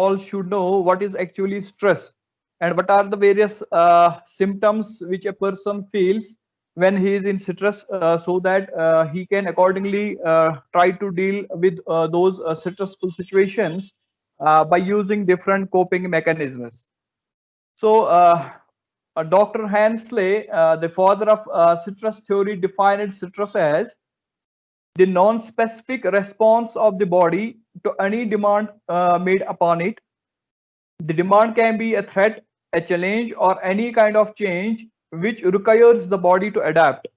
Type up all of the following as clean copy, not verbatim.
all should know what is actually stress and what are the various symptoms which a person feels when he is in stress, so that he can accordingly try to deal with those stressful situations by using different coping mechanisms. So, Dr. Hensley, the father of stress theory, defined stress as the non-specific response of the body to any demand made upon it. The demand can be a threat, a challenge, or any kind of change which requires the body to adapt.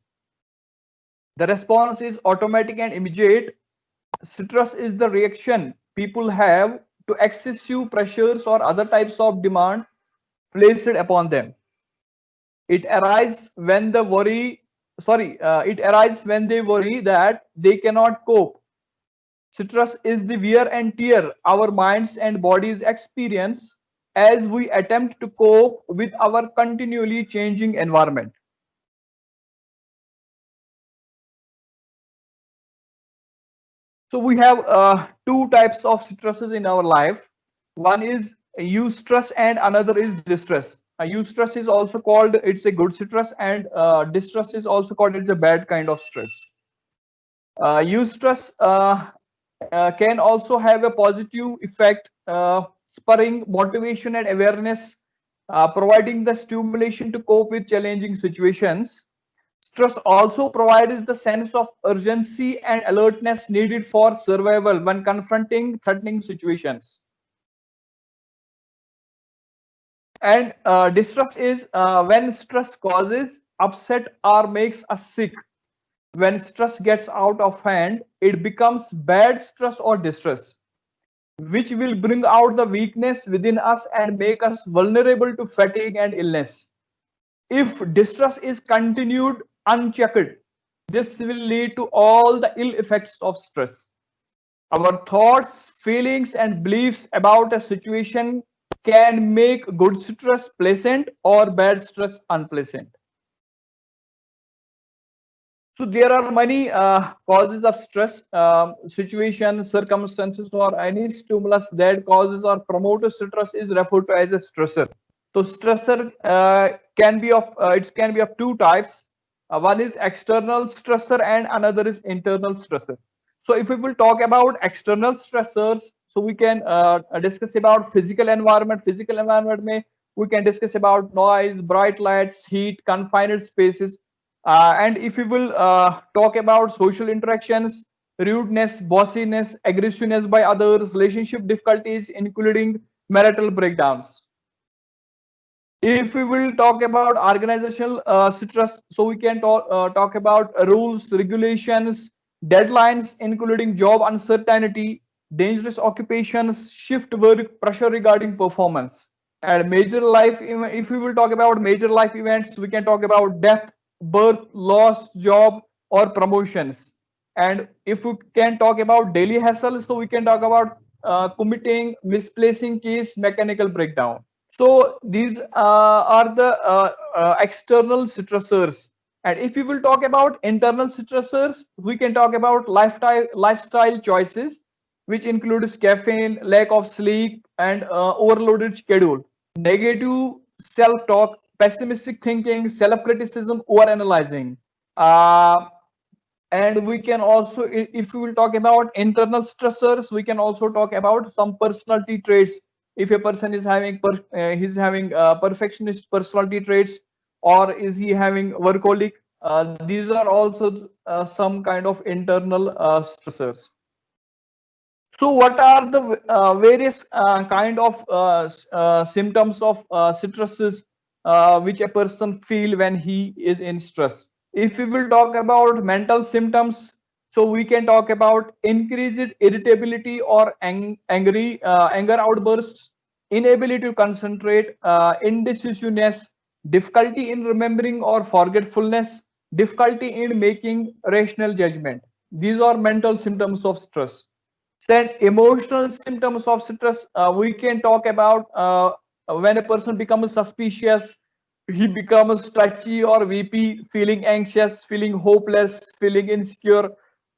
The response is automatic and immediate. Stress is the reaction people have to excessive pressures or other types of demand placed upon them. It arises when it arises when they worry that they cannot cope. Stress is the wear and tear our minds and bodies experience as we attempt to cope with our continually changing environment. So we have two types of stresses in our life. One is eustress and another is distress. Eustress is also called it's a good stress, and distress is also called it's a bad kind of stress. Eustress can also have a positive effect, spurring motivation and awareness, providing the stimulation to cope with challenging situations. Stress also provides the sense of urgency and alertness needed for survival when confronting threatening situations. And distress is when stress causes upset or makes us sick. When stress gets out of hand, it becomes bad stress or distress, which will bring out the weakness within us and make us vulnerable to fatigue and illness. If distress is continued unchecked, this will lead to all the ill effects of stress. Our thoughts, feelings, and beliefs about a situation can make good stress pleasant or bad stress unpleasant. So there are many causes of stress, situations, circumstances, or any stimulus that causes or promotes stress is referred to as a stressor. So stressor can be of two types. One is external stressor and another is internal stressor. So if we will talk about external stressors, so we can discuss about physical environment. Physical environment may we can discuss about noise, bright lights, heat, confined spaces. And if we will talk about social interactions, rudeness, bossiness, aggressiveness by others, relationship difficulties, including marital breakdowns. If we will talk about organizational stress, so we can talk about rules, regulations, deadlines, including job uncertainty, dangerous occupations, shift work, pressure regarding performance. And major life, if we will talk about major life events, we can talk about death, birth, loss, job, or promotions. And if we can talk about daily hassle, so we can talk about committing, misplacing keys, mechanical breakdown. So these are the external stressors. And if we will talk about internal stressors, we can talk about lifestyle choices, which includes caffeine, lack of sleep, and overloaded schedule. Negative self-talk, pessimistic thinking, self-criticism, over-analyzing. Uh, and we can also, if we will talk about internal stressors, we can also talk about some personality traits. If a person is having he's having perfectionist personality traits, or is he having workaholic, these are also some kind of internal stressors. So what are the various kind of symptoms of stresses which a person feel when he is in stress? If we will talk about mental symptoms, so we can talk about increased irritability or anger outbursts, inability to concentrate, indecisiveness, difficulty in remembering or forgetfulness, difficulty in making rational judgment. These are mental symptoms of stress. Then emotional symptoms of stress, we can talk about when a person becomes suspicious, he becomes touchy or weepy, feeling anxious, feeling hopeless, feeling insecure,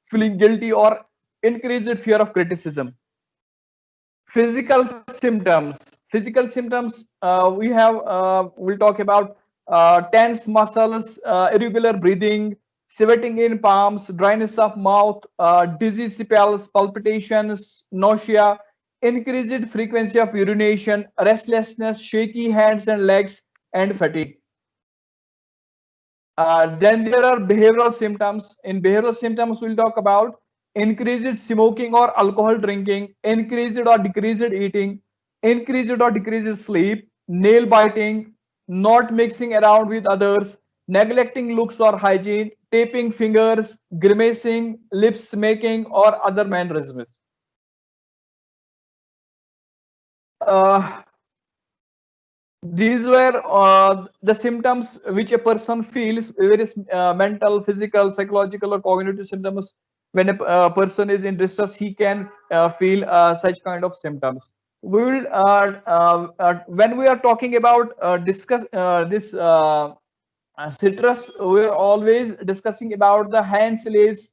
feeling guilty, or increased fear of criticism. Physical symptoms. Physical symptoms. We'll talk about tense muscles, irregular breathing, sweating in palms, dryness of mouth, dizzy spells, palpitations, nausea, increased frequency of urination, restlessness, shaky hands and legs, and fatigue. Then there are behavioral symptoms. In behavioral symptoms, we'll talk about increased smoking or alcohol drinking, increased or decreased eating, increased or decreased sleep, nail biting, not mixing around with others, neglecting looks or hygiene, taping fingers, grimacing, lips smacking, or other mannerisms. Uh, these were the symptoms which a person feels, various mental, physical, psychological, or cognitive symptoms. When a person is in distress, he can feel such kind of symptoms. We will when we are talking about discuss this citrus, we're always discussing about the Hensley's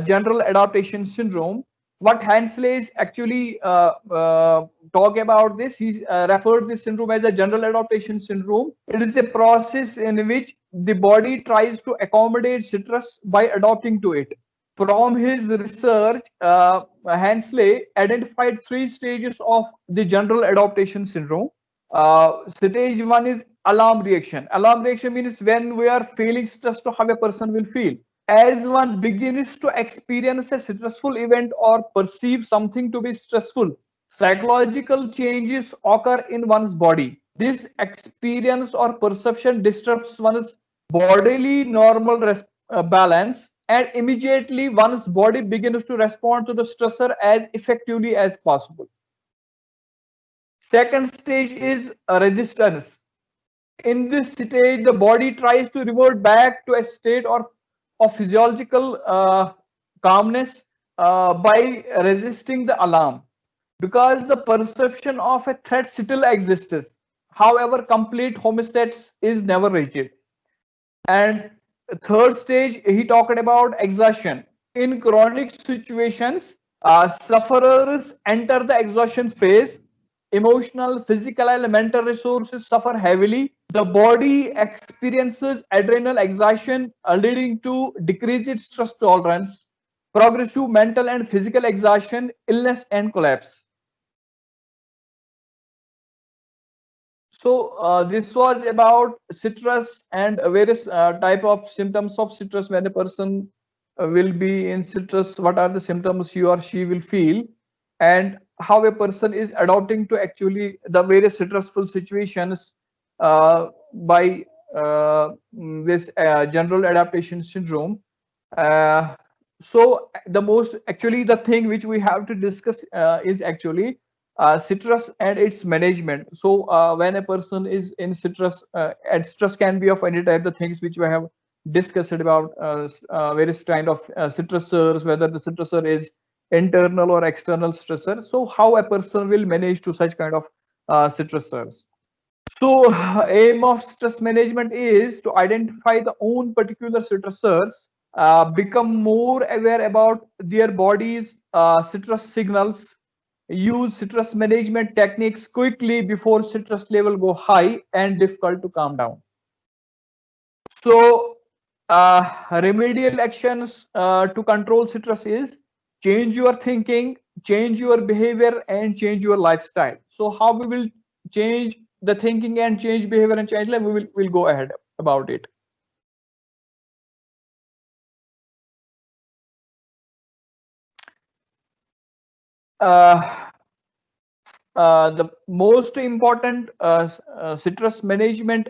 general adaptation syndrome. What Hensley's actually talk about this, he referred this syndrome as a general adaptation syndrome. It is a process in which the body tries to accommodate citrus by adapting to it. From his research, Hensley identified three stages of the general adaptation syndrome. Stage one is alarm reaction. Alarm reaction means when we are feeling stressed, how a person will feel. As one begins to experience a stressful event or perceive something to be stressful, psychological changes occur in one's body. This experience or perception disrupts one's bodily normal balance, and immediately one's body begins to respond to the stressor as effectively as possible. Second stage is resistance. In this stage, the body tries to revert back to a state of physiological calmness by resisting the alarm, because the perception of a threat still exists. However, complete homeostasis is never reached. And third stage, he talked about exhaustion. In chronic situations, sufferers enter the exhaustion phase. Emotional, physical, and mental resources suffer heavily. The body experiences adrenal exhaustion, leading to decreased stress tolerance, progressive mental and physical exhaustion, illness, and collapse. So this was about citrus and various type of symptoms of citrus. When a person will be in citrus, what are the symptoms he or she will feel, and how a person is adapting to actually the various citrusful situations by this general adaptation syndrome. Uh, so the most actually the thing which we have to discuss is actually citrus and its management. So when a person is in citrus, and stress can be of any type, the things which we have discussed about various kind of citrusors, whether the citrusor is internal or external stressor. So how a person will manage to such kind of citrusors. So aim of stress management is to identify the own particular stressors, become more aware about their body's citrus signals, use citrus management techniques quickly before citrus level go high and difficult to calm down. So remedial actions to control citrus is change your thinking, change your behavior, and change your lifestyle. So how we will change the thinking and change behavior and change life, we'll go ahead about it. Uh, the most important citrus management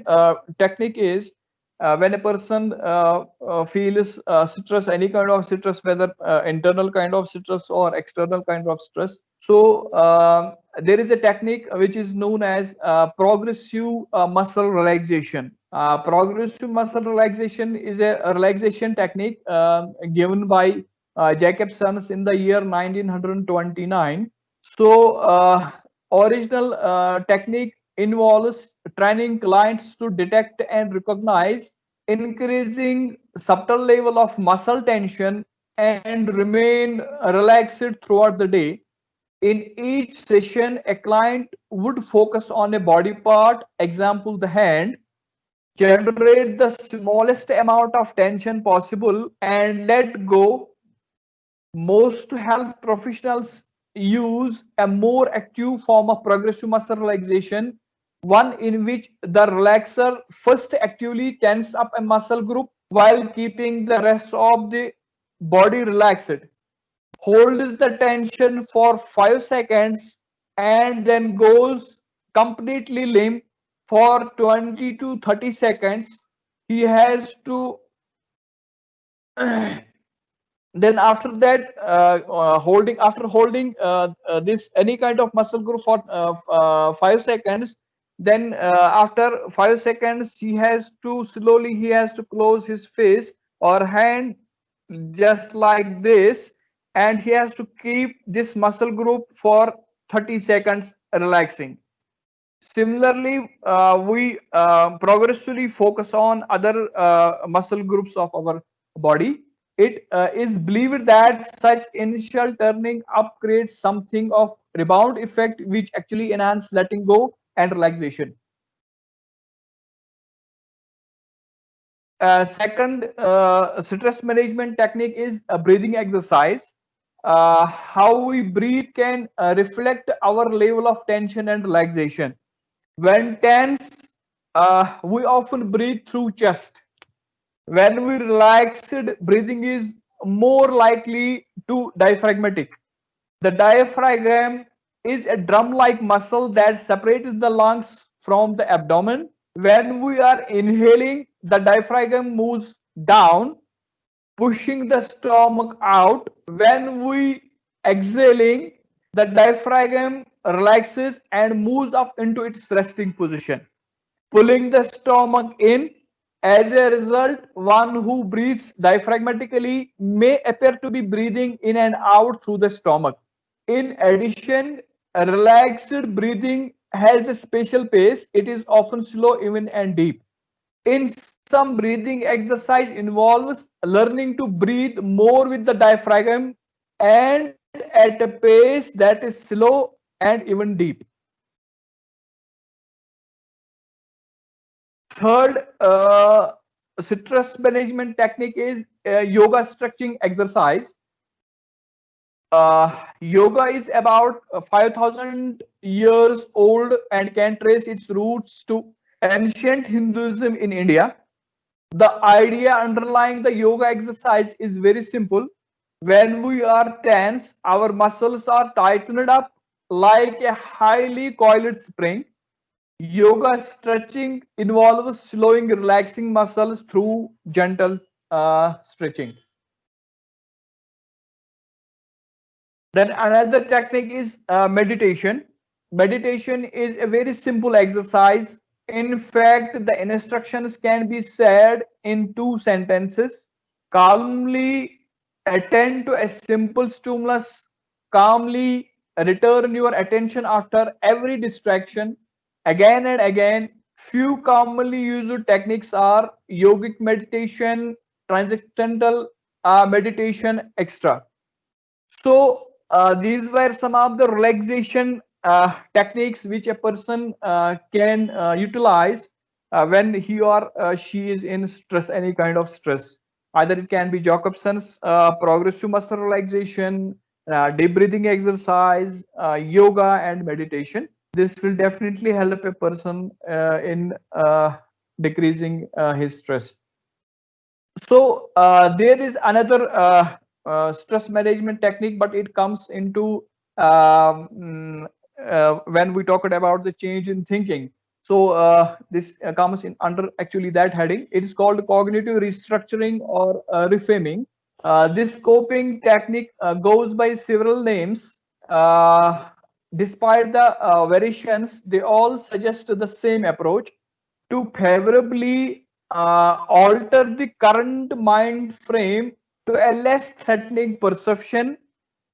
technique is when a person feels citrus, any kind of citrus, whether internal kind of citrus or external kind of stress. So there is a technique which is known as progressive muscle relaxation. Progressive muscle relaxation is a relaxation technique given by Jacobsons in the year 1929. So original technique involves training clients to detect and recognize increasing subtle level of muscle tension and remain relaxed throughout the day. In each session, a client would focus on a body part, example the hand, generate the smallest amount of tension possible and let go. Most health professionals use a more active form of progressive muscle relaxation, one in which the relaxer first actively tenses up a muscle group while keeping the rest of the body relaxed, holds the tension for 5 seconds, and then goes completely limp for 20 to 30 seconds. He has to then after that holding after holding this any kind of muscle group for 5 seconds, then after 5 seconds he has to close his face or hand just like this, and he has to keep this muscle group for 30 seconds relaxing. Similarly, we progressively focus on other muscle groups of our body. It is believed that such initial turning up creates something of rebound effect, which actually enhance letting go and relaxation. Second stress management technique is a breathing exercise. How we breathe can reflect our level of tension and relaxation. When tense, we often breathe through chest. When we relaxed, breathing is more likely to diaphragmatic. The diaphragm is a drum-like muscle that separates the lungs from the abdomen. When we are inhaling, the diaphragm moves down, pushing the stomach out. When we exhaling, the diaphragm relaxes and moves up into its resting position, pulling the stomach in. As a result, one who breathes diaphragmatically may appear to be breathing in and out through the stomach. In addition, relaxed breathing has a special pace. It is often slow, even, and deep. In some, breathing exercise involves learning to breathe more with the diaphragm and at a pace that is slow and even deep. Third stress management technique is yoga stretching exercise. Yoga is about 5,000 years old and can trace its roots to ancient Hinduism in India. The idea underlying the yoga exercise is very simple. When we are tense, our muscles are tightened up like a highly coiled spring. Yoga stretching involves slowing, relaxing muscles through gentle stretching. Then another technique is meditation. Meditation is a very simple exercise. In fact, the instructions can be said in 2 sentences. Calmly attend to a simple stimulus. Calmly return your attention after every distraction. Again and again, few commonly used techniques are yogic meditation, transcendental meditation, etc. So these were some of the relaxation techniques which a person can utilize when he or she is in stress, any kind of stress. Either it can be Jacobson's progressive muscle relaxation, deep breathing exercise, yoga, and meditation. This will definitely help a person in decreasing his stress. So there is another stress management technique, but it comes into when we talked about the change in thinking. So this comes in under actually that heading. It is called cognitive restructuring or reframing. This coping technique goes by several names. Despite the variations, they all suggest the same approach to favorably alter the current mind frame to a less threatening perception,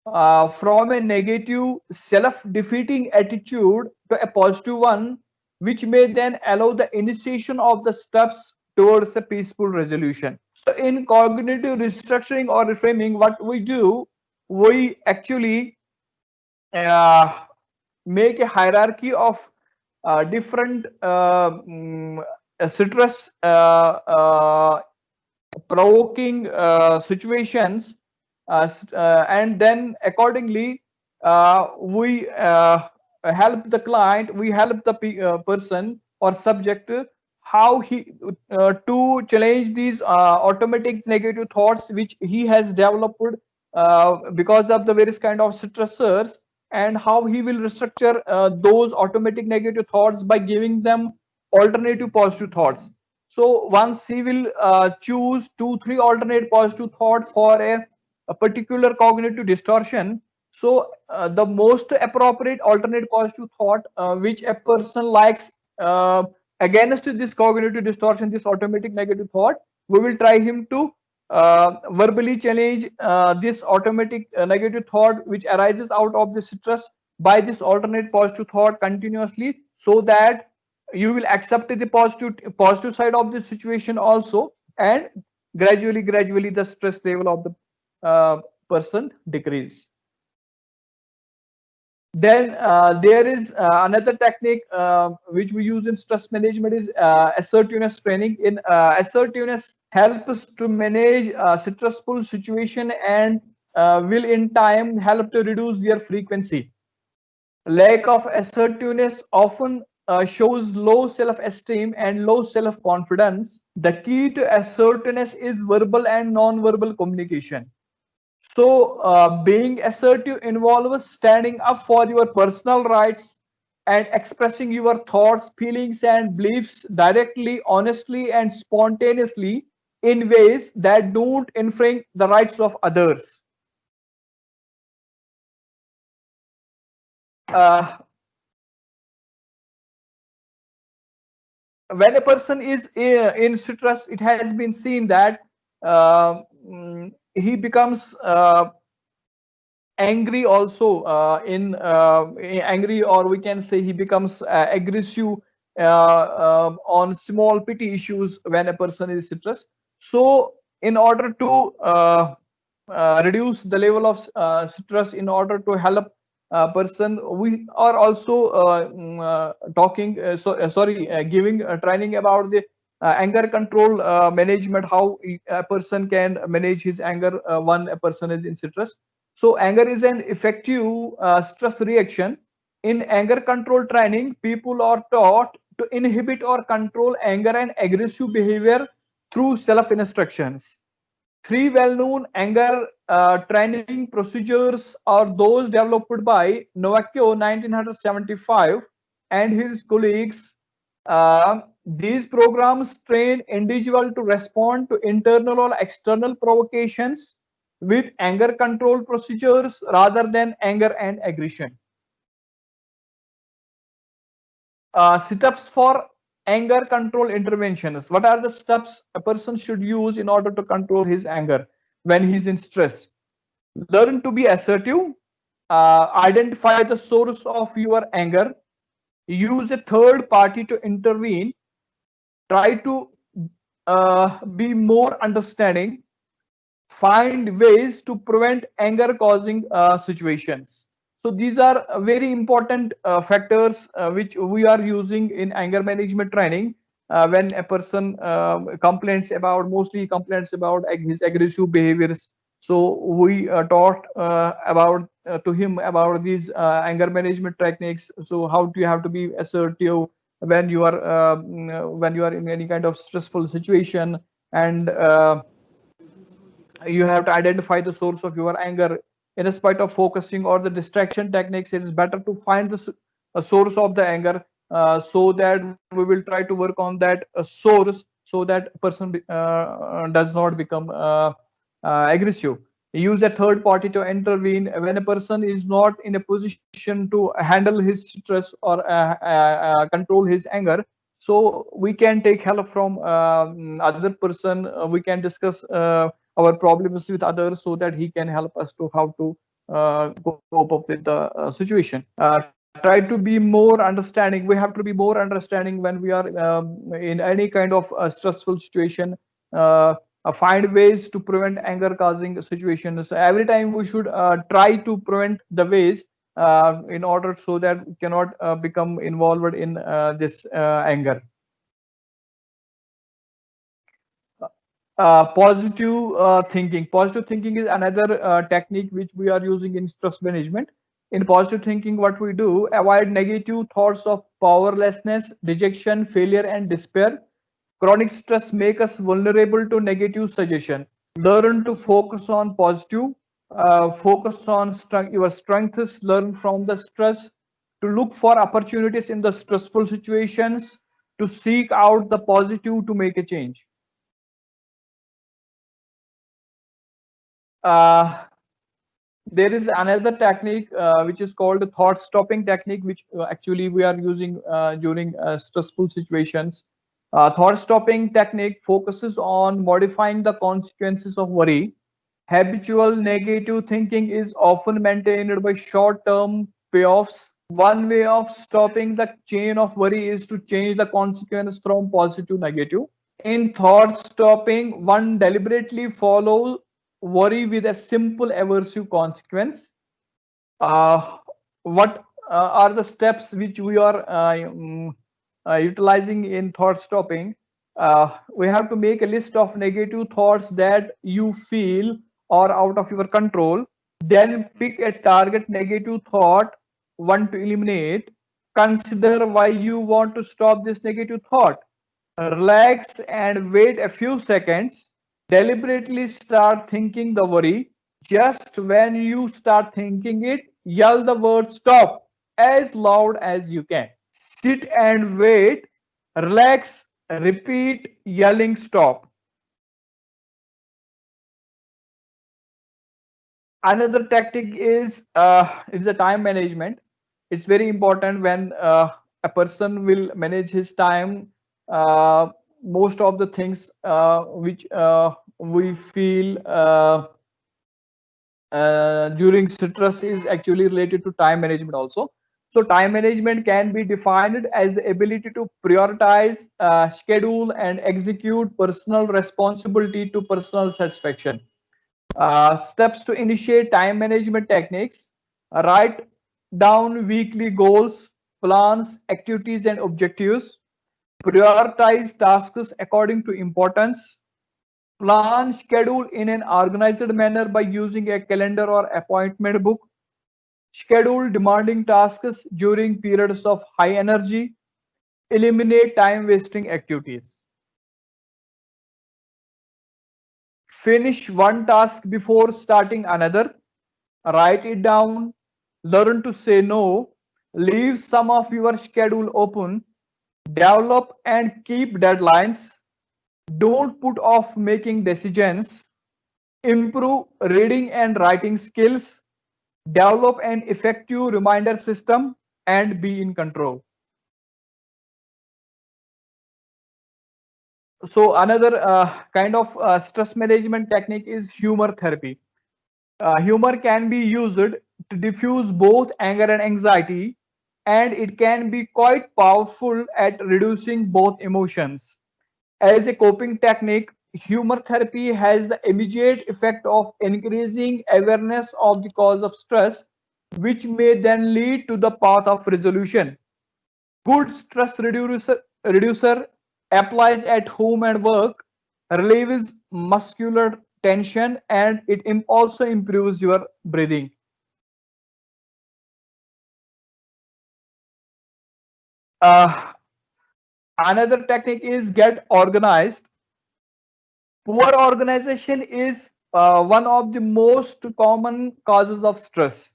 from a negative self-defeating attitude to a positive one, which may then allow the initiation of the steps towards a peaceful resolution. So in cognitive restructuring or reframing, what we do, we actually make a hierarchy of different stress provoking situations, and then accordingly we help the client, we help the person or subject how he to challenge these automatic negative thoughts which he has developed because of the various kind of stressors, and how he will restructure those automatic negative thoughts by giving them alternative positive thoughts. So once he will choose 2 3 alternate positive thoughts for a particular cognitive distortion, so the most appropriate alternate positive thought which a person likes against this cognitive distortion, this automatic negative thought, we will try him to verbally challenge this automatic negative thought which arises out of the stress by this alternate positive thought continuously, so that you will accept the positive side of the situation also, and gradually the stress level of the person decrease. Then there is another technique which we use in stress management is assertiveness training. In assertiveness helps to manage stressful situation and will in time help to reduce their frequency. Lack of assertiveness often shows low self-esteem and low self-confidence. The key to assertiveness is verbal and non-verbal communication. So, being assertive involves standing up for your personal rights and expressing your thoughts, feelings, and beliefs directly, honestly, and spontaneously in ways that don't infringe the rights of others. When a person is in stress, it has been seen that he becomes angry also angry, or we can say he becomes aggressive on small petty issues when a person is stressed. So in order to reduce the level of stress, in order to help a person, we are also talking giving training about the anger control management, how a person can manage his anger when a person is in stress. So anger is an effective stress reaction. In anger control training, people are taught to inhibit or control anger and aggressive behavior through self instructions. Three well-known anger training procedures are those developed by Novakio 1975 and his colleagues. These programs train individuals to respond to internal or external provocations with anger control procedures rather than anger and aggression. Steps for anger control interventions. What are the steps a person should use in order to control his anger when he's in stress? Learn to be assertive. Identify the source of your anger. Use a third party to intervene. Try to be more understanding. Find ways to prevent anger causing situations. So these are very important factors which we are using in anger management training when a person mostly complains about his aggressive behaviors. So we taught about to him about these anger management techniques. So how do you have to be assertive when you are in any kind of stressful situation, and you have to identify the source of your anger. In spite of focusing or the distraction techniques, it is better to find the source of the anger, so that we will try to work on that source, so that person does not become aggressive. Use a third party to intervene when a person is not in a position to handle his stress or control his anger. So we can take help from other person. We can discuss our problems with others, so that he can help us to how to cope up with the situation. Try to be more understanding. We have to be more understanding when we are in any kind of stressful situation. Find ways to prevent anger causing situations. Every time we should try to prevent the ways in order so that we cannot become involved in this anger. Positive thinking. Positive thinking is another technique which we are using in stress management. In positive thinking, what we do, avoid negative thoughts of powerlessness, rejection, failure, and despair. Chronic stress make us vulnerable to negative suggestion. Learn to focus on positive. Focus on your strengths. Learn from the stress. To look for opportunities in the stressful situations. To seek out the positive to make a change. Uh, there is another technique which is called the thought stopping technique, which actually we are using during stressful situations. Thought stopping technique focuses on modifying the consequences of worry. Habitual negative thinking is often maintained by short term payoffs. One way of stopping the chain of worry is to change the consequence from positive to negative. In thought stopping, one deliberately follows worry with a simple aversive consequence. What are the steps which we are utilizing in thought stopping? We have to make a list of negative thoughts that you feel are out of your control. Then pick a target negative thought, one to eliminate. Consider why you want to stop this negative thought. Relax and wait a few seconds. Deliberately start thinking the worry. Just when you start thinking it, yell the word stop as loud as you can. Sit and wait. Relax. Repeat yelling stop. Another tactic is the time management. It's very important when a person will manage his time. Most of the things which we feel during stress is actually related to time management also. So time management can be defined as the ability to prioritize, schedule, and execute personal responsibility to personal satisfaction. Steps to initiate time management techniques. Write down weekly goals, plans, activities, and objectives. Prioritize tasks according to importance. Plan schedule in an organized manner by using a calendar or appointment book. Schedule demanding tasks during periods of high energy. Eliminate time wasting activities. Finish one task before starting another. Write it down. Learn to say no. Leave some of your schedule open. Develop and keep deadlines. Don't put off making decisions. Improve reading and writing skills. Develop an effective reminder system and be in control. So another kind of stress management technique is humor therapy. Humor can be used to diffuse both anger and anxiety, and it can be quite powerful at reducing both emotions. As a coping technique, humor therapy has the immediate effect of increasing awareness of the cause of stress, which may then lead to the path of resolution. Good stress reducer applies at home and work, relieves muscular tension, and it also improves your breathing. Uh, Another technique is get organized. Poor organization is one of the most common causes of stress.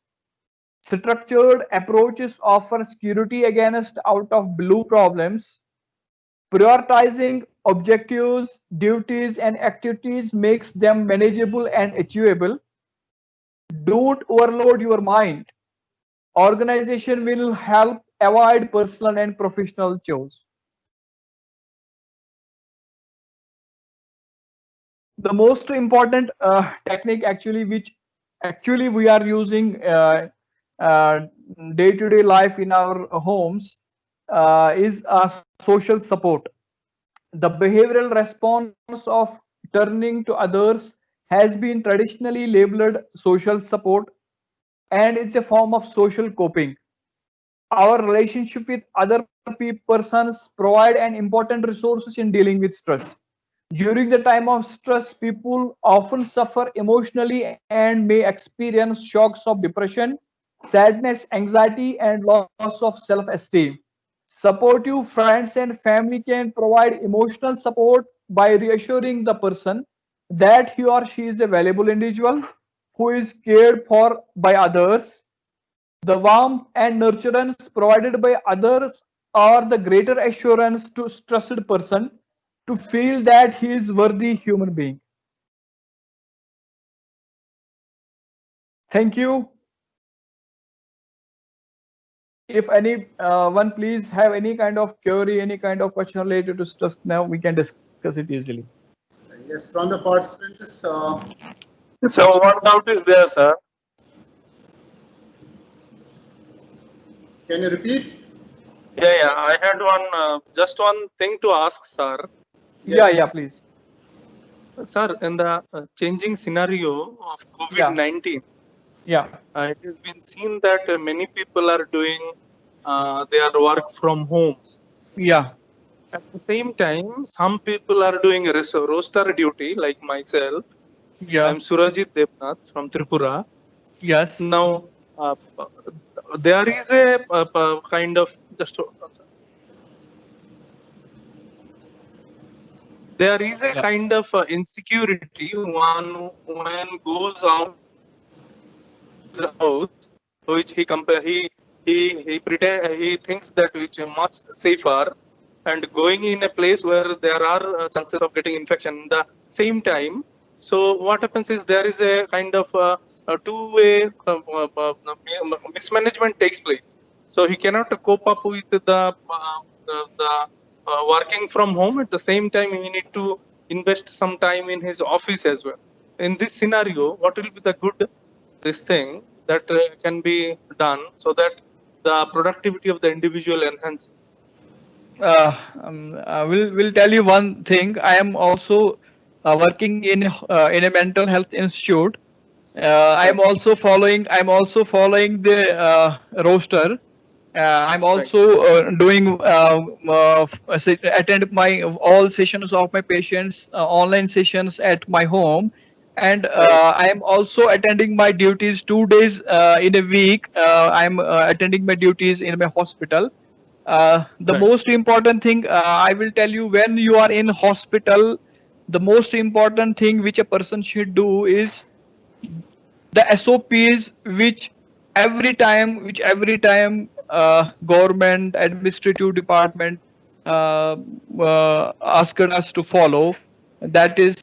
Structured approaches offer security against out of blue problems. Prioritizing objectives, duties, and activities makes them manageable and achievable. Don't overload your mind. Organization will help avoid personal and professional chores. The most important technique actually which actually we are using uh, day-to-day life in our homes is social support. The behavioral response of turning to others has been traditionally labeled social support. and it's a form of social coping. Our relationship with other persons provide an important resources in dealing with stress. During the time of stress, people often suffer emotionally and may experience shocks of depression, sadness, anxiety, and loss of self-esteem. Supportive friends and family can provide emotional support by reassuring the person that he or she is a valuable individual who is cared for by others. The warmth and nurturance provided by others are the greater assurance to trusted person to feel that he is worthy human being. Thank you. If any one please have any kind of query, any kind of question related to stress, now we can discuss it easily. Yes, from the participants. So one doubt is there, sir. Can you repeat? Yeah. I had just one thing to ask, sir. Yes. Yeah, please. Sir, in the changing scenario of COVID-19, Yeah. it has been seen that many people are doing their work from home. Yeah. At the same time, some people are doing roster duty, like myself. Yeah. I'm Surajit Devnath from Tripura. Yes. Now, there is a kind of there is a kind of insecurity when goes out the house, which he thinks that which is much safer, and going in a place where there are chances of getting infection the same time. So what happens is there is a kind of a two-way mismanagement takes place. So he cannot cope up with the working from home. At the same time, he need to invest some time in his office as well. In this scenario, what will be the good this thing that can be done so that the productivity of the individual enhances? Will tell you one thing. I am also working in a mental health institute. I'm also following the roster. I'm also doing attend my all sessions of my patients online sessions at my home, and I am also attending my duties 2 days in a week. I'm attending my duties in my hospital. The Right. most important thing I will tell you, when you are in hospital, the most important thing which a person should do is the SOPs which every time government administrative department asked us to follow. That is,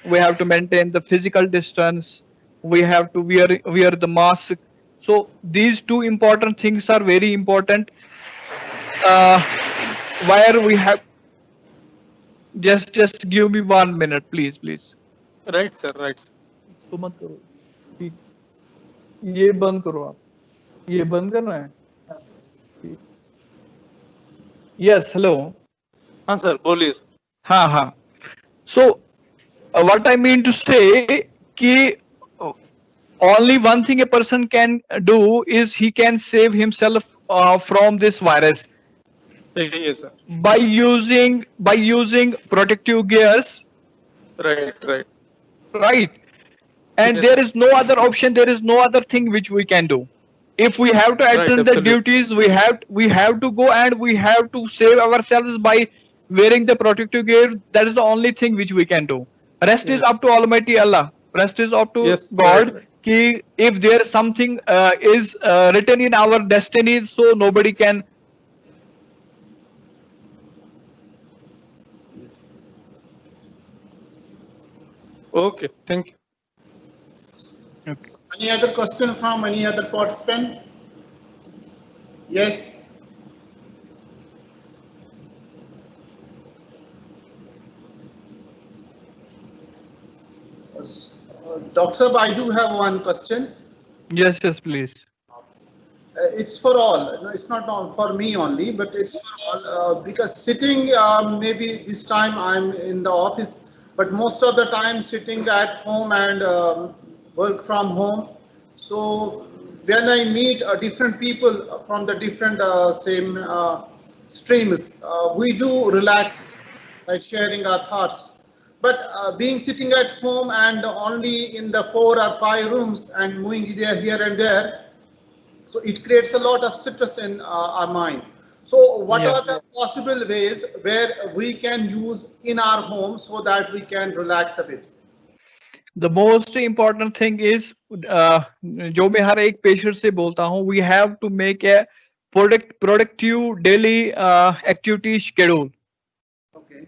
we have to maintain the physical distance. We have to wear the mask. So these two important things are very important. Uh, where we have just give me 1 minute, please. Right, sir. Right. इसको मत करो. ठीक. ये बंद करो आप. ये बंद करना है. Yes, hello. हाँ sir, बोलिए. हाँ. So what I mean to say कि only one thing a person can do is he can save himself from this virus Yes, sir. by using protective gears, Right. right? And Yes, there is no other option. There is no other thing which we can do. If we have to attend the absolutely. duties, we have to go, and we have to save ourselves by wearing the protective gear. That is the only thing which we can do. Rest is Yes. up to Almighty Allah. Rest is up to Yes, God. right. Ki if there is something is written in our destiny, so nobody can. Okay, thank you. Okay. Any other question from any other participant? Yes. Dr. Saab, I do have one question. Yes, please. It's for all. No, it's not for me only, but it's for all. Because sitting, maybe this time I'm in the office, but most of the time sitting at home and work from home. So when I meet different people from the different same streams, we do relax by sharing our thoughts. But being sitting at home and only in the 4 or 5 rooms and moving here and there, so it creates a lot of stress in our mind. So what Yeah. are the possible ways where we can use in our home so that we can relax a bit? The most important thing is जो मैं हर एक patient से बोलता हूँ, we have to make a productive daily activity schedule. Okay.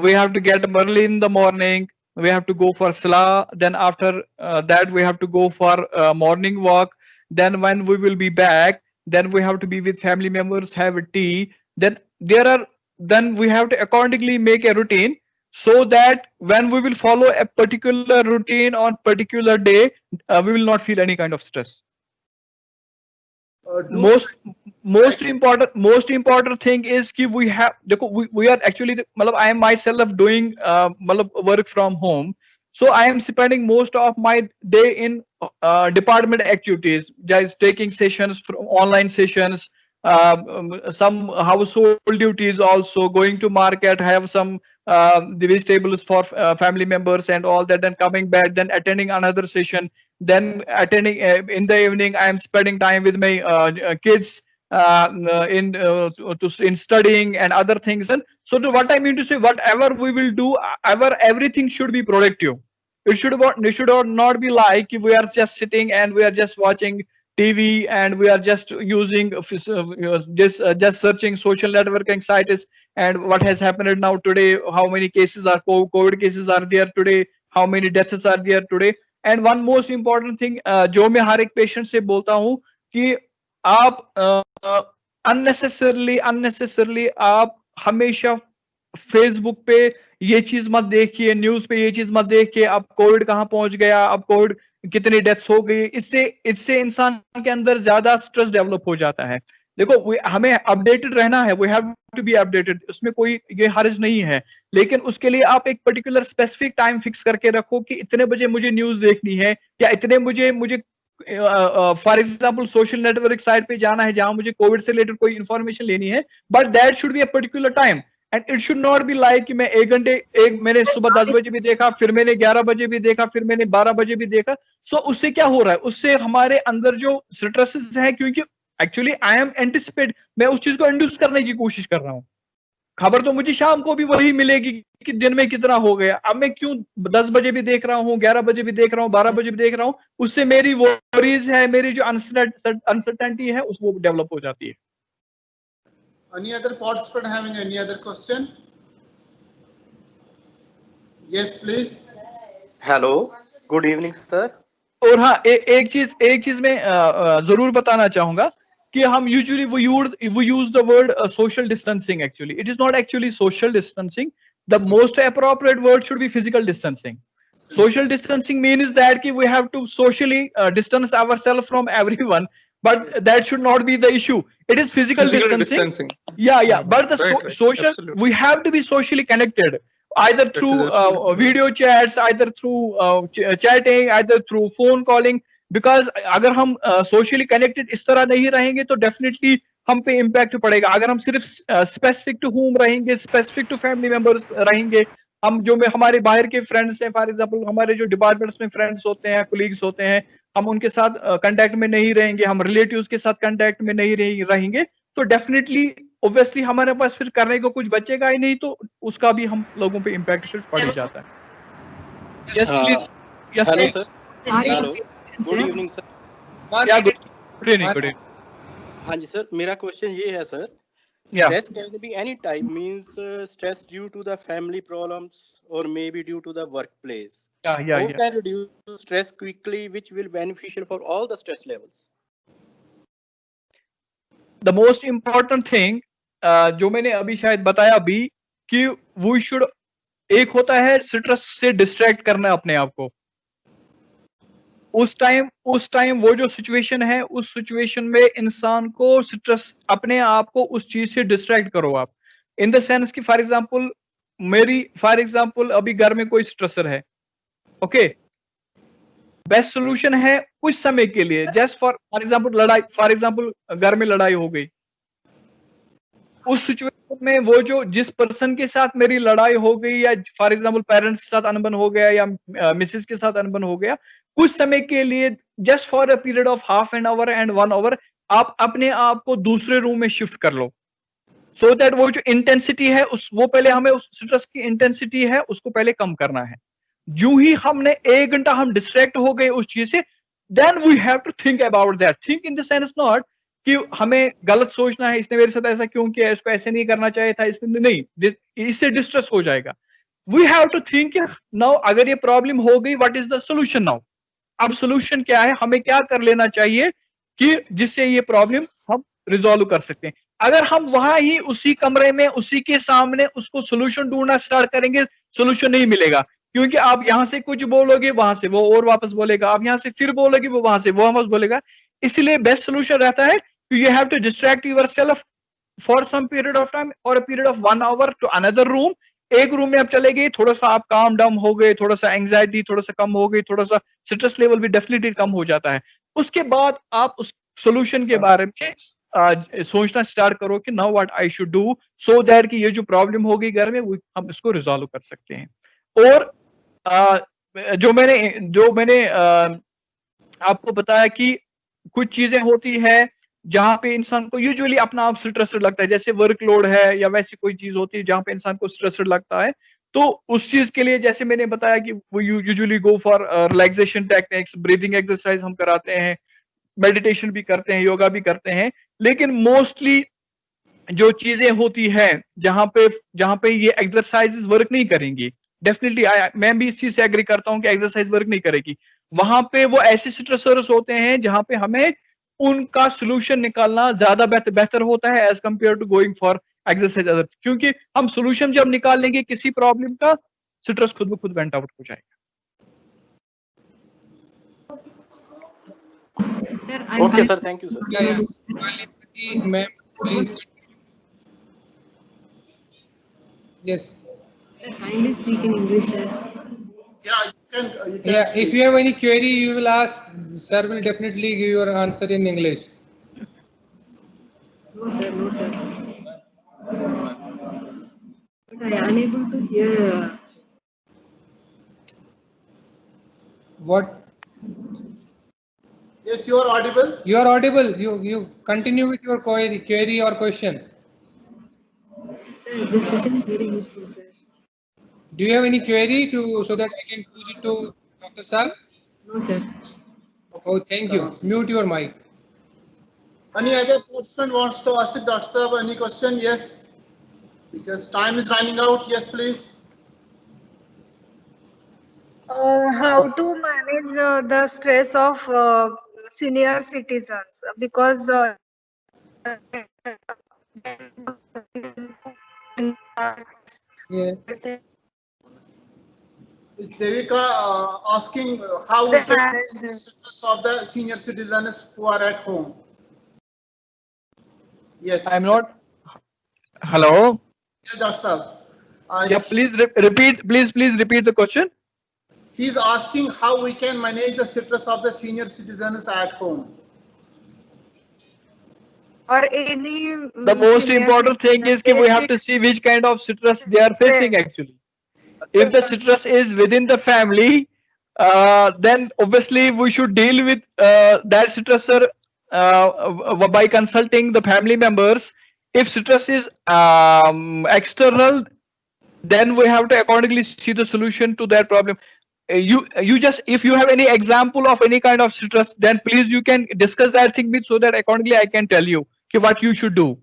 We have to get up early in the morning. We have to go for salah. Then after that, we have to go for morning walk. Then when we will be back, then we have to be with family members, have a tea. Then we have to accordingly make a routine so that when we will follow a particular routine on particular day, we will not feel any kind of stress. Most important thing is कि we have we are actually मतलब I am myself doing मतलब work from home, so I am spending most of my day in department activities, just taking sessions from online sessions, some household duties, also going to market, have some the vegetables for family members and all that, then coming back, then attending another session, then attending in the evening I am spending time with my kids in studying and other things. And so what I mean to say, whatever we will do, everything should be productive. It should not be like we are just sitting and we are just watching TV and we are just using just searching social networking sites and what has happened now today, how many cases are COVID cases are there today, how many deaths are there today. And one most important thing जो मैं हर एक patient से बोलता हूँ कि आप unnecessarily आप हमेशा फेसबुक पे ये चीज मत देखिए, न्यूज पे ये चीज मत देखिए, अब कोविड कहाँ पहुंच गया, अब कोविड कितनी डेथ्स हो गई, इससे इंसान के अंदर ज्यादा स्ट्रेस डेवलप हो जाता है. देखो हमें अपडेटेड रहना है, we have to be updated, उसमें कोई ये हर्ज नहीं है, लेकिन उसके लिए आप एक पर्टिकुलर स्पेसिफिक टाइम फिक्स करके रखो कि इतने बजे मुझे न्यूज देखनी है या इतने मुझे for example social network site पे जाना है जहां मुझे कोविड से रिलेटेड कोई इंफॉर्मेशन लेनी है, but that should be a particular time. And it should not be like कि मैं 1 घंटे मैंने सुबह 10 बजे भी देखा, फिर मैंने 11 बजे भी देखा, फिर मैंने 12 बजे भी देखा. सो उससे क्या हो रहा है, उससे हमारे अंदर जो स्ट्रेसेस है, क्योंकि एक्चुअली आई एम एंटिसिपेट, मैं उस चीज को इंड्यूस करने की कोशिश कर रहा हूँ. खबर तो मुझे शाम को भी वही मिलेगी कि दिन में कितना हो गया. अब मैं क्यों 10 बजे भी देख रहा हूँ, 11 बजे भी देख रहा हूँ, 12 बजे भी देख रहा हूँ, उससे मेरी वरीज है, मेरी जो अनसर्टेनिटी है वो डेवलप हो जाती है. Any other participant having any other question? Yes, please. Hello. Good evening, sir. और हाँ, एक चीज मैं जरूर बताना चाहूंगा कि हम usually we use the word social distancing. Actually it is not actually social distancing. The most appropriate word should be physical distancing. Social distancing means that we have to socially distance ourselves from everyone, but that should not be the issue. It is physical distancing. Yeah, but the social, absolutely. we have to be socially connected, either through video chats, either through chatting, either through phone calling. Because अगर हम socially connected इस तरह नहीं रहेंगे तो definitely हम पे impact पड़ेगा. अगर हम सिर्फ specific to whom रहेंगे, specific to family members रहेंगे, हम जो में हमारे बाहर के फ्रेंड्स हैं, फॉर एग्जांपल हमारे जो डिपार्टमेंट्स में फ्रेंड्स होते हैं, कोलीग्स होते हैं, हम उनके साथ कांटेक्ट में नहीं रहेंगे, हम रिलेटिव्स के साथ कांटेक्ट में नहीं रहेंगे, तो डेफिनेटली ऑब्वियसली हमारे पास फिर करने को कुछ बचेगा ही नहीं, तो उसका भी हम लोगों पे इम्पैक्ट फिर पड़ ही जाता है. Yes, hello, sir. Hello. Good evening, sir. Good evening. हाँ जी सर, मेरा क्वेश्चन ये है sir, stress can be any type, means stress due to the family problems or maybe due to the workplace. How can reduce stress quickly, which will beneficial for all the stress levels? The most important thing जो मैंने अभी शायद बताया अभी कि we should, एक होता है स्ट्रेस से डिस्ट्रैक्ट करना अपने आप को. उस टाइम वो जो सिचुएशन है, उस सिचुएशन में इंसान को स्ट्रेस, अपने आप को उस चीज से डिस्ट्रैक्ट करो आप, इन द सेंस कि फॉर एग्जांपल अभी घर में कोई स्ट्रेसर है, ओके, बेस्ट सोल्यूशन है कुछ समय के लिए, जस्ट फॉर एग्जांपल लड़ाई, फॉर एग्जांपल घर में लड़ाई हो गई, उस सिचुएशन में वो जो जिस पर्सन के साथ मेरी लड़ाई हो गई, या फॉर एग्जांपल पेरेंट्स के साथ अनबन हो गया या मिसेस के साथ अनबन हो गया, कुछ समय के लिए just for a period of half an hour and 1 hour आप अपने आप को दूसरे रूम में शिफ्ट कर लो, सो दैट वो जो इंटेंसिटी है वो पहले हमें उस स्ट्रेस की इंटेंसिटी है उसको पहले कम करना है। जो ही हमने 1 घंटा हम डिस्ट्रैक्ट हो गए उस चीज से, then we have to think about that, think in the sense not कि हमें गलत सोचना है, इसने मेरे साथ ऐसा क्यों किया, इसको ऐसे नहीं करना चाहिए था, इसने नहीं, इससे डिस्ट्रेस हो जाएगा। We have to think now अगर ये प्रॉब्लम हो गई, what is the solution now, अब सोल्यूशन क्या है, हमें क्या कर लेना चाहिए कि जिससे ये प्रॉब्लम हम रिजॉल्व कर सकते हैं। अगर हम वहां ही उसी कमरे में उसी के सामने उसको सोल्यूशन ढूंढना स्टार्ट करेंगे, सोल्यूशन नहीं मिलेगा, क्योंकि आप यहां से कुछ बोलोगे वहां से वो और वापस बोलेगा, आप यहां से फिर बोलोगे वो वहां से वो वापस बोलेगा। इसलिए बेस्ट सोल्यूशन रहता है you have to distract yourself for some period of time और a period of 1 hour to another room. एक रूम में आप चले गए, थोड़ा सा आप काम डाउन हो गए, थोड़ा सा एंग्जाइटी थोड़ा सा कम हो गई, थोड़ा सा स्ट्रेस लेवल भी डेफिनेटली कम हो जाता है। उसके बाद आप उस सोल्यूशन के बारे में सोचना स्टार्ट करो कि now what I should do so that कि ये जो प्रॉब्लम हो गई घर में वो हम इसको रिजॉल्व कर सकते हैं। और जो मैंने आपको बताया कि कुछ चीजें होती है जहां पे इंसान को यूजुअली अपना आप स्ट्रेसर लगता है, जैसे वर्कलोड है या वैसी कोई चीज होती है जहां पे इंसान को स्ट्रेसर लगता है, तो उस चीज के लिए जैसे मैंने बताया कि वो usually go for relaxation techniques, breathing exercise हम कराते हैं, मेडिटेशन भी करते हैं, योगा भी करते हैं। लेकिन मोस्टली जो चीजें होती है जहां पे ये एक्सरसाइजेस वर्क नहीं करेंगी, डेफिनेटली मैं भी इस चीज से एग्री करता हूं कि एक्सरसाइज वर्क नहीं करेगी, वहां पे वो ऐसे स्ट्रेसर्स होते हैं जहां पे हमें उनका सोल्यूशन निकालना ज्यादा बेहतर होता है as compare to going for exercise, क्योंकि हम सोल्यूशन जब निकाल लेंगे किसी प्रॉब्लम का, स्ट्रेस खुद ब खुद वेंट आउट हो जाएगा। Sir, Okay, sir. Thank you, sir. Yeah. Ma'am, please. Yes. Sir, kindly speak in English, sir. Yeah, you can Yeah, speak. if you have any query, you will ask. Sir will definitely give your answer in English. No, sir. No, sir. But I am unable to hear. What? Yes, you are audible. You are audible. You continue with your query or question. Sir, this session is very useful, sir. Do you have any query so that we can pose it to Dr. Saab? No, sir. Oh, thank you. Mute your mic. Any other participant wants to ask Dr. Saab any question? Yes, because time is running out. Yes, please. How to manage the stress of senior citizens, because Yeah. Is Devika asking how we can manage the stress of the senior citizens who are at home? Yes. I'm not. Hello. Yes, Dr. Saab. Yeah, please repeat. Please repeat the question. She's asking how we can manage the stress of the senior citizens at home. Or any. The most important thing is that we have to see which kind of stress they are facing actually. If the stress is within the family, then obviously we should deal with that stressor by consulting the family members. If stress is external, then we have to accordingly see the solution to that problem. You just, if you have any example of any kind of stress, then please you can discuss that thing with, so that accordingly I can tell you what you should do.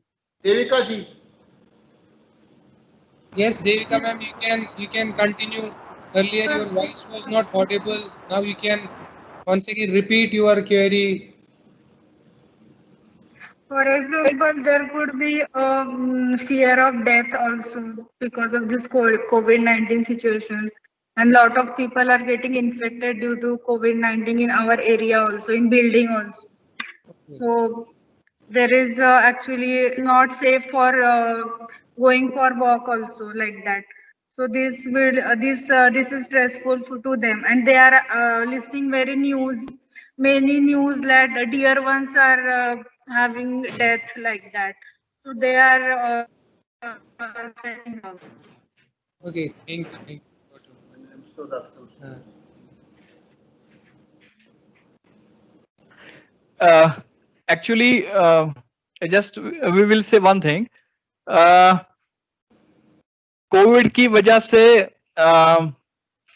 Devika ji. Yes, Devika ma'am, you can continue. Earlier your voice was not audible. Now you can once again repeat your query. For example, there could be fear of death also because of this COVID-19 situation, and lot of people are getting infected due to COVID-19 in our area also, in building also. So there is actually not safe for going for walk also, like that. So this is stressful to them, and they are listening very news, many news that dear ones are having death like that. So they are stressing out. Okay, thank you. Actually, just we will say one thing. Covid की वजह से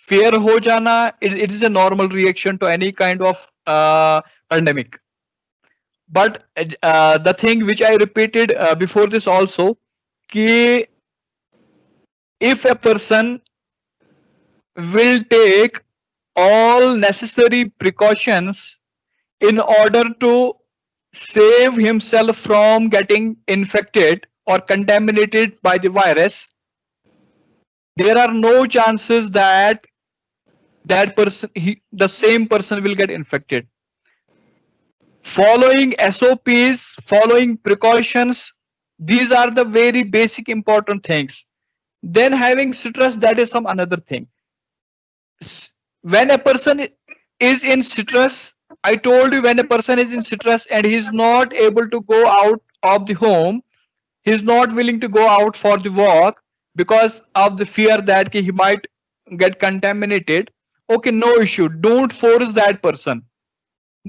fear हो जाना, it is a normal reaction to any kind of pandemic. But the thing which I repeated before this also, कि if a person will take all necessary precautions in order to save himself from getting infected or contaminated by the virus, there are no chances that the same person will get infected. Following SOPs, following precautions, these are the very basic important things. Then having stress, that is some another thing. When a person is in stress, I told you, when a person is in stress and he is not able to go out of the home, he is not willing to go out for the walk because of the fear that he might get contaminated. Okay, no issue. Don't force that person.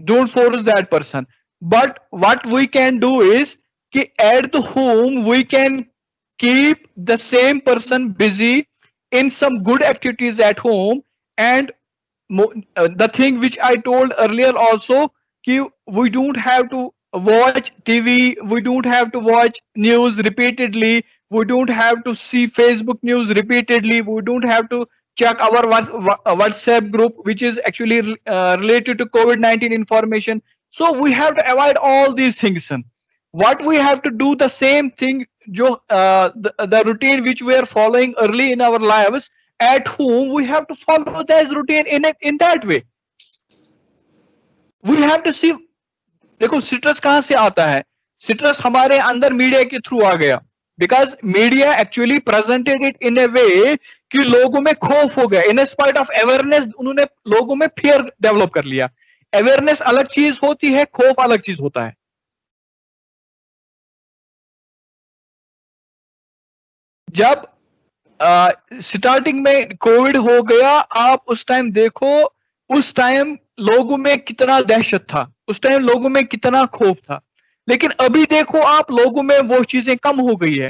Don't force that person. But what we can do is, at the home, we can keep the same person busy in some good activities at home. And the thing which I told earlier also, we don't have to watch TV, we don't have to watch news repeatedly, we don't have to see Facebook news repeatedly, we don't have to check our WhatsApp group which is actually related to COVID-19 information. So we have to avoid all these things. What we have to do, the same thing, the routine which we are following early in our lives, at home we have to follow that routine in that way. We have to see. देखो stress कहां से आता है? Stress हमारे अंदर media के through आ गया, because media actually presented it in a way कि लोगों में खौफ हो गया. इन स्पाइट ऑफ अवेयरनेस उन्होंने लोगों में फियर डेवलप कर लिया. अवेयरनेस अलग चीज होती है, खौफ अलग चीज होता है. जब स्टार्टिंग में कोविड हो गया, आप उस टाइम देखो, उस टाइम लोगों में कितना दहशत था, उस टाइम लोगों में कितना खौफ था. लेकिन अभी देखो आप, लोगों में वो चीजें कम हो गई है.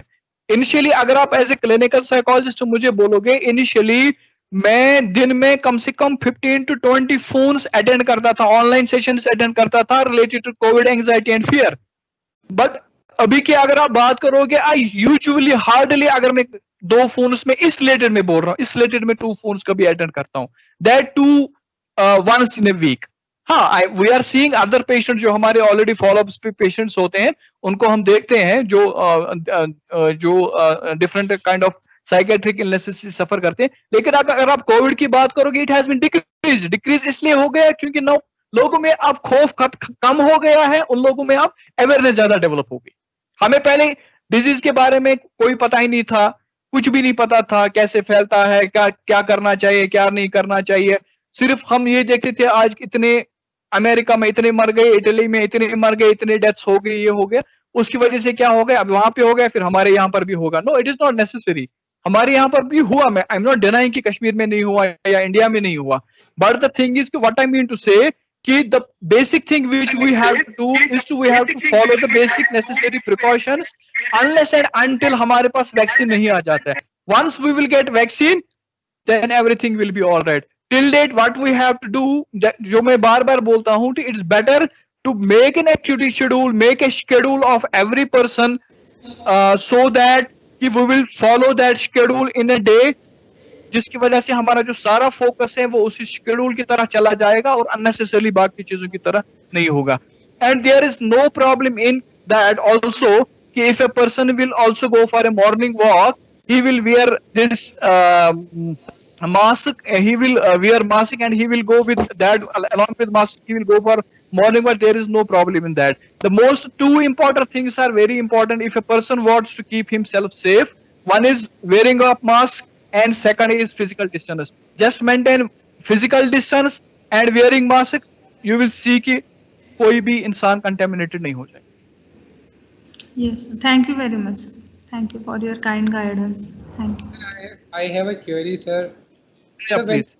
इनिशियली अगर आप एज ए क्लिनिकल साइकोलॉजिस्ट मुझे बोलोगे, इनिशियली मैं दिन में कम से कम 15 to 20 फोन्स अटेंड करता था, ऑनलाइन सेशंस अटेंड करता था related to COVID anxiety and fear. But अभी की अगर आप बात करोगे, आई यूजुअली हार्डली, अगर मैं 2 फोन्स में इस रिलेटेड में बोल रहा हूँ, इस रिलेटेड में 2 फोन्स कभी अटेंड करता हूँ, that to once in a week. हाँ, we are seeing other patients जो हमारे ऑलरेडी फॉलोअप्स पे पेशेंट्स होते हैं, उनको हम देखते हैं जो different kind of psychiatric illnesses से सफर करते हैं. लेकिन अगर आप कोविड की बात करोगे, इट हैज बीन डिक्रीज इसलिए हो गया क्योंकि लोगों में अब खौफ कम हो गया है, उन लोगों में अब अवेयरनेस ज्यादा डेवलप हो गई. हमें पहले डिजीज के बारे में कोई पता ही नहीं था, कुछ भी नहीं पता था, कैसे फैलता है, क्या करना चाहिए, क्या नहीं करना चाहिए. सिर्फ हम ये देखते थे आज इतने अमेरिका में इतने मर गए, इटली में इतने मर गए, इतने डेथ्स हो गई, ये हो गया, उसकी वजह से क्या हो गया, अब वहां पे हो गया, फिर हमारे यहाँ पर भी होगा. No, it is not necessary. हमारे यहाँ पर भी हुआ, मैं आई एम नॉट डिनाइंग कि कश्मीर में नहीं हुआ या इंडिया में नहीं हुआ, but the thing is what I mean to say कि the basic thing which we have to do is to we have to follow the basic necessary precautions unless and until हमारे पास vaccine नहीं आ जाता है. Once we will get vaccine, then everything will be all right. Till date, what we have to do, जो मैं बार बार बोलता हूँ, it's better to make an activity schedule, make a schedule of every person, so that we will follow that schedule in a day, जिसकी वजह से हमारा जो सारा फोकस है वो उसी शेड्यूल की तरह चला जाएगा और अननेसेसरली बाकी चीजों की तरह नहीं होगा. And there is no problem in that also कि if a person will also go for a morning walk, he will wear this mask, he will wear mask and he will go with that, along with mask he will go for morning walk. There is no problem in that. The most 2 important things are very important if a person wants to keep himself safe. One is wearing a mask and second is physical distance. Just maintain physical distance and wearing mask. You will see कि कोई भी इंसान contaminated नहीं हो जाए. Yes, thank you very much. Thank you for your kind guidance. Thank you. Sir, I have a query, sir. Yeah, So please.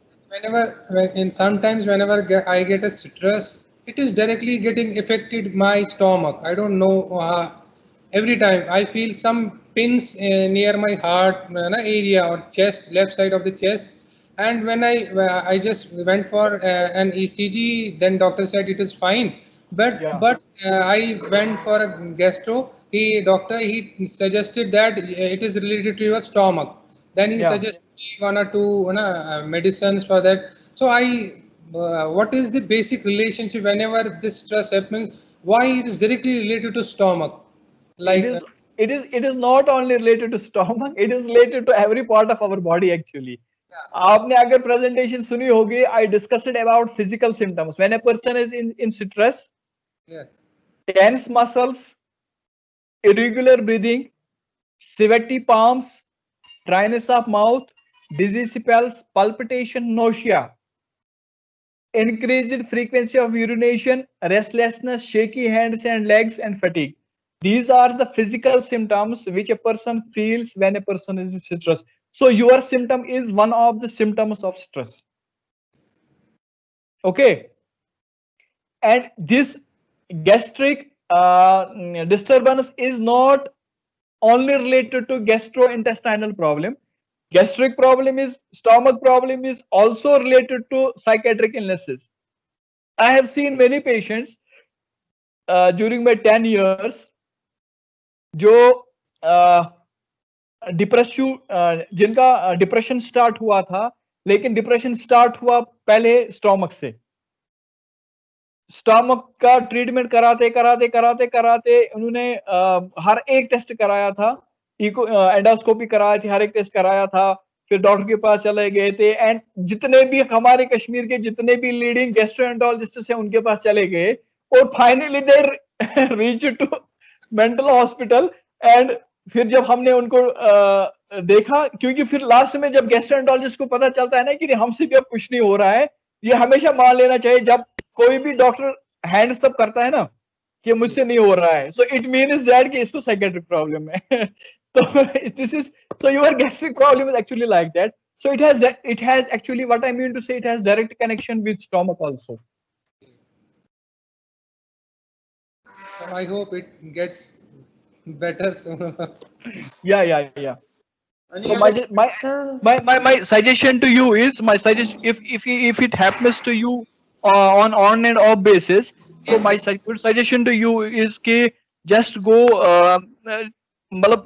sometimes whenever I get a stress, it is directly getting affected my stomach. I don't know. Every time I feel some pins near my heart area or chest, left side of the chest. And when I just went for an ECG, then doctor said it is fine. But I went for a gastro. He suggested that it is related to your stomach. Then he suggested me 1 or 2 medicines for that. So what is the basic relationship whenever this stress happens? Why it is directly related to stomach? Like it is not only related to stomach. It is related to every part of our body actually. आपने अगर presentation सुनी होगी, I discussed about physical symptoms. When a person is in stress, tense muscles, irregular breathing, sweaty palms, dryness of mouth, dizzy spells, palpitation, nausea, increased frequency of urination, restlessness, shaky hands and legs, and fatigue. These are the physical symptoms which a person feels when a person is in stress. So your symptom is one of the symptoms of stress. Okay. And this gastric disturbance is not only related to gastrointestinal problem. Gastric problem is, stomach problem is also related to psychiatric illnesses. I have seen many patients during my 10 years जो जिनका depression start हुआ था, लेकिन depression start हुआ पहले stomach से. Stomach का treatment कराते उन्होंने हर एक टेस्ट कराया था, एंडोस्कोपी कराई थी, हर एक टेस्ट कराया था, फिर डॉक्टर के पास चले गए थे. एंड जितने भी हमारे कश्मीर के जितने भी लीडिंग गैस्ट्रोएंटरोलॉजिस्ट हैं उनके पास चले गए, और finally they reach to mental hospital. And फिर जब हमने उनको देखा, क्योंकि फिर लास्ट में जब गैस्ट्रोएंटरोलॉजिस्ट को पता चलता है ना कि हमसे भी अब कुछ नहीं हो रहा है, ये हमेशा मान लेना चाहिए जब कोई भी डॉक्टर हैंड्स अप करता है ना कि मुझसे नहीं हो रहा है, सो इट मीन्स दैट कि इसको साइकियाट्रिक प्रॉब्लम है. तो this is, so your gastric problem is actually like that. So it has actually, what I mean to say, it has direct connection with stomach also. So I hope it gets better soon. Yeah. So my suggestion to you is, if it happens to you on and off basis, so my suggestion to you is कि just go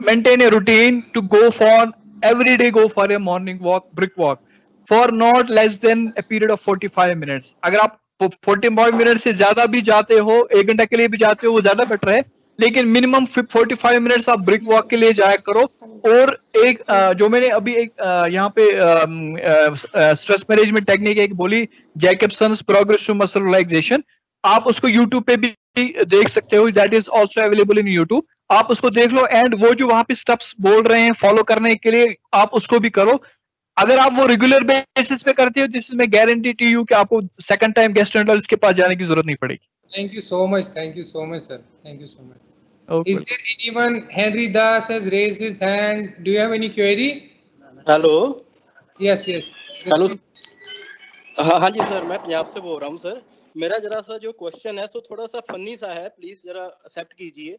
maintain a routine to go for every day, go for a morning walk, brisk walk, for not less than a period of 45 minutes. अगर आप 45 minute से ज्यादा भी जाते हो, 1 घंटा के लिए भी जाते हो, वो ज्यादा बेटर है, लेकिन मिनिमम 45 मिनट्स आप ब्रिक वॉक के लिए जाया करो. और एक जो मैंने अभी एक यहाँ पे स्ट्रेस मैनेजमेंट टेक्निक एक बोली, जैकब्सन्स प्रोग्रेसिव मसल रिलैक्सेशन, आप उसको यूट्यूब पे भी देख सकते हो, that is also available in YouTube. आप उसको देख लो, एंड वो जो वहां पे स्टेप्स बोल रहे हैं फॉलो करने के लिए, आप उसको भी करो. अगर आप वो रेगुलर बेसिस पे करते हो, दिस इज मैं गारंटी टू यू कि आपको सेकंड टाइम गैस्ट्रोएंटरोलॉजिस्ट के पास जाने की जरूरत नहीं पड़ेगी. Thank you so much, sir. Thank you so much. Okay. Is there anyone? Henry Das has raised his hand. Do you have any query? Hello. Yes. Hello. हाँ जी sir, मैं पंजाब से बोल रहा हूँ सर. मेरा जरा सा जो क्वेश्चन है, सो थोड़ा सा फनी सा है, प्लीज जरा एक्सेप्ट कीजिए.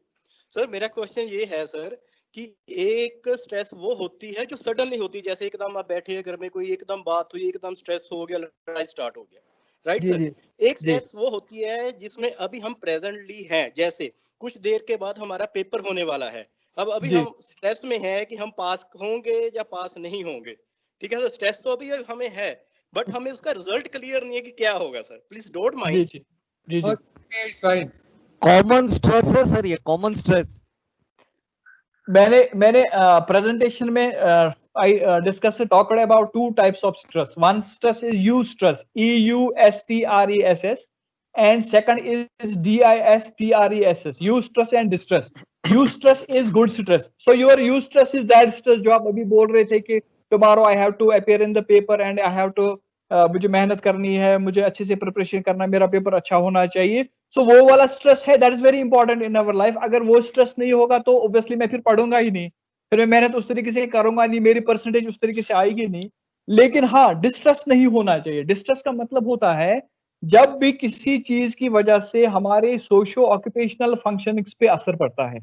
सर मेरा क्वेश्चन ये है सर कि एक स्ट्रेस वो होती है जो सडनली होती है, जैसे एकदम आप बैठे हैं घर में, कोई एकदम बात हुई, एकदम स्ट्रेस हो गया, लड़ाई स्टार्ट हो गया, राइट सर. एक स्ट्रेस वो होती है जिसमें अभी हम प्रेजेंटली हैं, जैसे कुछ देर के बाद हमारा पेपर होने वाला है, अब अभी हम स्ट्रेस में हैं कि हम पास होंगे या पास नहीं होंगे. ठीक है सर, स्ट्रेस तो अभी हमें है, बट हमें उसका रिजल्ट क्लियर नहीं है कि क्या होगा सर. Please don't mind. जी इट्स फाइन. कॉमन स्ट्रेस है सर, ये कॉमन स्ट्रेस. मैंने प्रेजेंटेशन में I discussed talked about 2 types of stress. One stress is eustress, EUSTRESS, and second is DISTRESS, eustress and distress. Eustress is good stress. So your eustress is that stress जो आप अभी बोल रहे थे कि tomorrow I have to appear in the paper and I have to मुझे मेहनत करनी है, मुझे अच्छे से प्रिपरेशन करना, मेरा पेपर अच्छा होना चाहिए. सो वो वाला स्ट्रेस है, that is very important in our life. अगर वो स्ट्रेस नहीं होगा तो ऑब्वियसली मैं फिर पढ़ूंगा ही नहीं, फिर मैं मेहनत उस तरीके से करूंगा नहीं, मेरी परसेंटेज उस तरीके से आएगी नहीं. लेकिन हाँ, डिस्ट्रेस नहीं होना चाहिए. डिस्ट्रेस का मतलब होता है जब भी किसी चीज की वजह से हमारे सोशो ऑक्यूपेशनल फंक्शनिंग्स पे असर पड़ता है.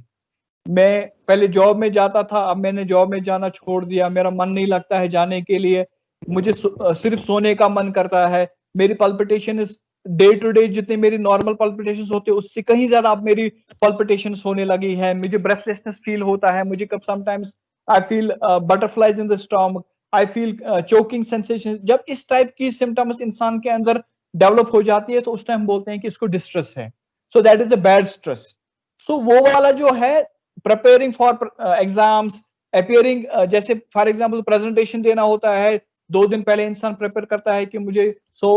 मैं पहले जॉब में जाता था, अब मैंने जॉब में जाना छोड़ दिया, मेरा मन नहीं लगता है जाने के लिए, मुझे सिर्फ सोने का मन करता है, मेरी palpitation is day to day जितनी मेरी नॉर्मल पल्पिटेशंस होते हैं उससे कहीं ज्यादा अब मेरी पल्पिटेशंस होने लगी है, मुझे ब्रेथलेसनेस फील होता है, मुझे कब sometimes I feel butterflies in the stomach, I feel choking sensation. जब इस टाइप की सिम्टम्स इंसान के अंदर डेवलप हो जाती है तो उस टाइम बोलते हैं कि इसको डिस्ट्रेस है. So that is a bad stress. So वो वाला जो है प्रिपेयरिंग फॉर एग्जाम्स, अपियरिंग, जैसे फॉर एग्जांपल प्रेजेंटेशन देना होता है, 2 दिन पहले इंसान प्रिपेयर करता है कि मुझे 100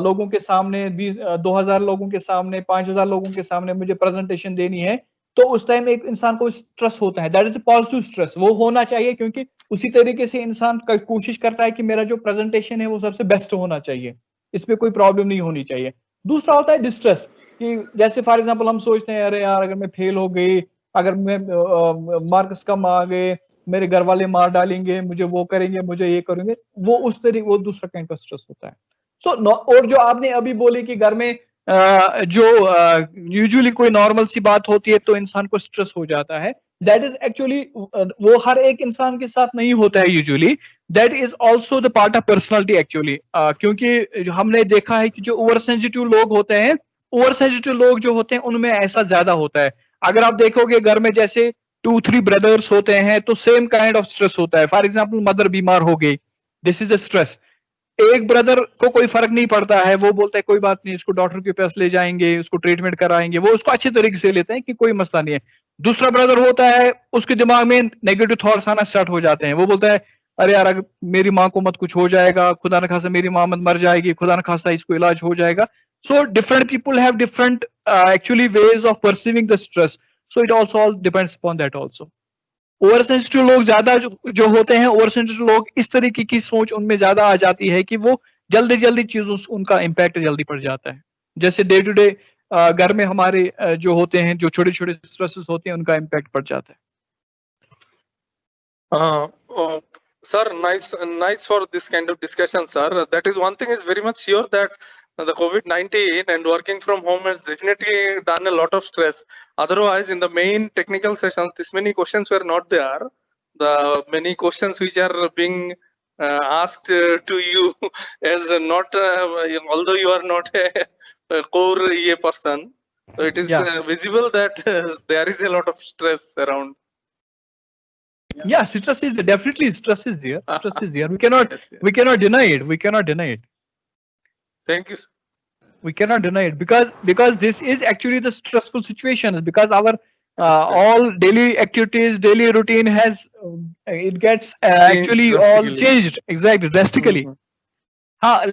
लोगों के सामने, 2000 लोगों के सामने, 5000 लोगों के सामने मुझे प्रेजेंटेशन देनी है, तो उस टाइम एक इंसान को स्ट्रेस होता है. That is a positive stress. वो होना चाहिए क्योंकि उसी तरीके से इंसान कोशिश करता है कि मेरा जो प्रेजेंटेशन है वो सबसे बेस्ट होना चाहिए, इसमें कोई प्रॉब्लम नहीं होनी चाहिए. दूसरा होता है डिस्ट्रेस, कि जैसे फॉर एग्जांपल हम सोचते हैं अरे यार अगर मैं फेल हो गई, अगर मैं मार्क्स कम आ गए, मेरे घर वाले मार डालेंगे, मुझे वो करेंगे, मुझे ये करेंगे, वो उस तरीके, वो दूसरा काइंड का स्ट्रेस होता है. सो और जो आपने अभी बोले कि घर में जो यूजुअली कोई नॉर्मल सी बात होती है तो इंसान को स्ट्रेस हो जाता है, दैट इज एक्चुअली वो हर एक इंसान के साथ नहीं होता है usually. That is also the part of personality actually, क्योंकि हमने देखा है कि जो ओवर सेंसिटिव लोग होते हैं, ओवर सेंसिटिव लोग जो होते हैं उनमें ऐसा ज्यादा होता है. अगर आप देखोगे घर में जैसे 2-3 ब्रदर्स होते हैं तो सेम काइंड ऑफ स्ट्रेस होता है. फॉर एग्जांपल मदर बीमार हो गई, दिस इज अ स्ट्रेस. एक ब्रदर को कोई फर्क नहीं पड़ता है, वो बोलता है कोई बात नहीं, इसको डॉक्टर के पास ले जाएंगे, उसको ट्रीटमेंट कराएंगे, वो उसको अच्छे तरीके से लेते हैं कि कोई मसला नहीं है. दूसरा ब्रदर होता है, उसके दिमाग में नेगेटिव थॉट्स आना स्टार्ट हो जाते हैं, वो बोलता है अरे यार अगर मेरी माँ को मत कुछ हो जाएगा, खुदा न खास्ता मेरी माँ मत मर जाएगी, खुदा न खास्ता इसको इलाज हो जाएगा. So different people have different actually ways of perceiving the stress. So it also all depends upon that also. Over sensitive लोग ज्यादा जो होते हैं, ओवर सेंसिटिव लोग इस तरीके की सोच उनमें ज्यादा आ जाती है कि वो जल्दी जल्दी चीजों उनका इम्पैक्ट जल्दी पड़ जाता है. जैसे डे टू डे घर में हमारे जो होते हैं, जो छोटे छोटे स्ट्रेसेस होते हैं, उनका इम्पैक्ट पड़ जाता है. Sir, nice for this kind of discussion, sir. That is one thing is very much sure that the COVID-19 and working from home has definitely done a lot of stress. Otherwise, in the main technical sessions, this many questions were not there. The many questions which are being asked to you as not, although you are not a core EA person, so it is visible that there is a lot of stress around. Yeah, stress is definitely stress is there. Stress is there. We cannot deny it. We cannot deny it. Thank you. We cannot deny it because this is actually the stressful situation, because our all daily activities, daily routine has it gets actually all changed exactly drastically. हाँ